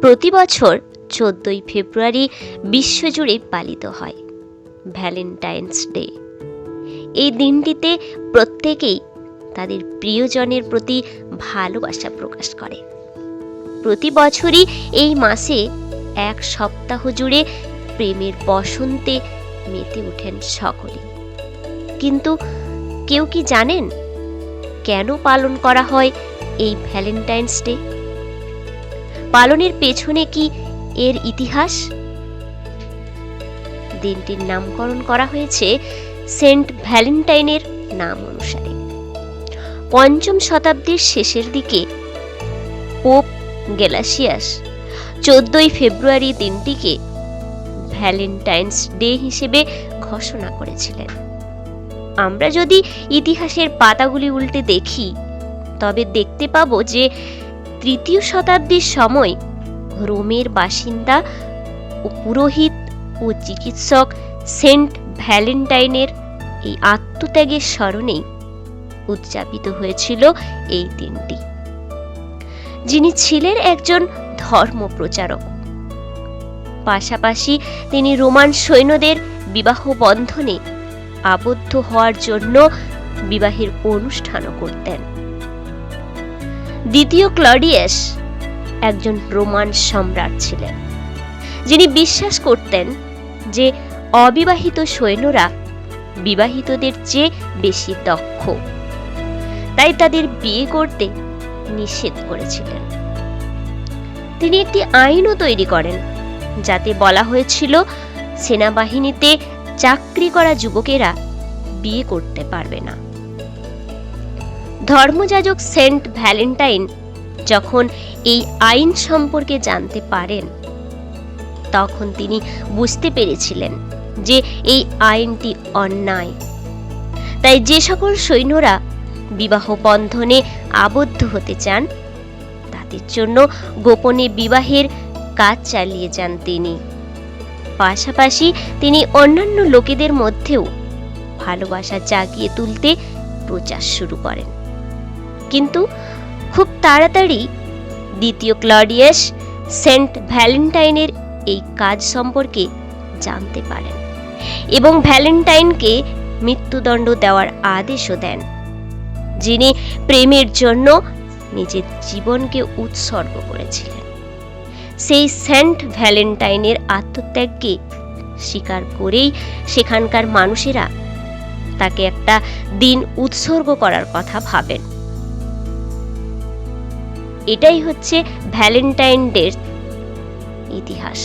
প্রতি বছর 14ই ফেব্রুয়ারি বিশ্বজুড়ে পালিত হয় ভ্যালেন্টাইন্স ডে। এই দিনটিতে প্রত্যেকেই তাদের প্রিয়জনের প্রতি ভালোবাসা প্রকাশ করে। প্রতি বছরই এই মাসে এক সপ্তাহ জুড়ে প্রেমের বসন্তে মেতে ওঠেন সকলে। কিন্তু কেউ কি জানেন কেন পালন করা হয় এই ভ্যালেন্টাইন্স ডে? পালনের পেছনে কি এর ইতিহাস? দিনটির নামকরণ করা হয়েছে সেন্ট ভ্যালেন্টাইনের নাম অনুসারে। 5ম শতাব্দীর শেষের দিকে পোপ গেলাসিয়াস 14ই ফেব্রুয়ারি দিনটিকে ভ্যালেন্টাইন্স ডে হিসেবে ঘোষণা করেছিলেন। আমরা যদি ইতিহাসের পাতাগুলি উল্টে দেখি তবে দেখতে পাবো যে 3য় শতাব্দীর সময় রোমের বাসিন্দা ও পুরোহিত ও চিকিৎসক সেন্ট ভ্যালেন্টাইনের এই আত্মত্যাগের স্মরণেই উদযাপিত হয়েছিল এই দিনটি। যিনি ছিলেন একজন ধর্মপ্রচারক, পাশাপাশি তিনি রোমান সৈন্যদের বিবাহ বন্ধনে আবদ্ধ হওয়ার জন্য বিবাহের অনুষ্ঠানও করতেন। দ্বিতীয় ক্লডিয়াস একজন রোমান সম্রাট ছিলেন, যিনি বিশ্বাস করতেন যে অবিবাহিত সৈন্যরা বিবাহিতদের চেয়ে বেশি দক্ষ, তাই তাদের বিয়ে করতে নিষেধ করেছিলেন। তিনি একটি আইনও তৈরি করেন যাতে বলা হয়েছিল সেনাবাহিনীতে চাকরি করা যুবকেরা বিয়ে করতে পারবে না। ধর্মযাজক সেন্ট ভ্যালেন্টাইন যখন এই আইন সম্পর্কে জানতে পারেন তখন তিনি বুঝতে পেরেছিলেন যে এই আইনটি অন্যায়। তাই যে সকল সৈন্যরা বিবাহ বন্ধনে আবদ্ধ হতে চান তাদের জন্য গোপনে বিবাহের কাজ চালিয়ে যান তিনি। পাশাপাশি তিনি অন্যান্য লোকেদের মধ্যেও ভালোবাসা জাগিয়ে তুলতে প্রচার শুরু করেন। কিন্তু খুব তাড়াতাড়ি দ্বিতীয় ক্লডিয়াস সেন্ট ভ্যালেন্টাইনের এই কাজ সম্পর্কে জানতে পারেন এবং ভ্যালেন্টাইনকে মৃত্যুদণ্ড দেওয়ার আদেশও দেন, যিনি প্রেমের জন্য নিজের জীবনকে উৎসর্গ করেছিলেন। সেই সেন্ট ভ্যালেন্টাইনের আত্মত্যাগকে স্বীকার করেই সেখানকার মানুষেরা তাকে একটা দিন উৎসর্গ করার কথা ভাবেন। এটাই হচ্ছে ভ্যালেন্টাইন ডের ইতিহাস।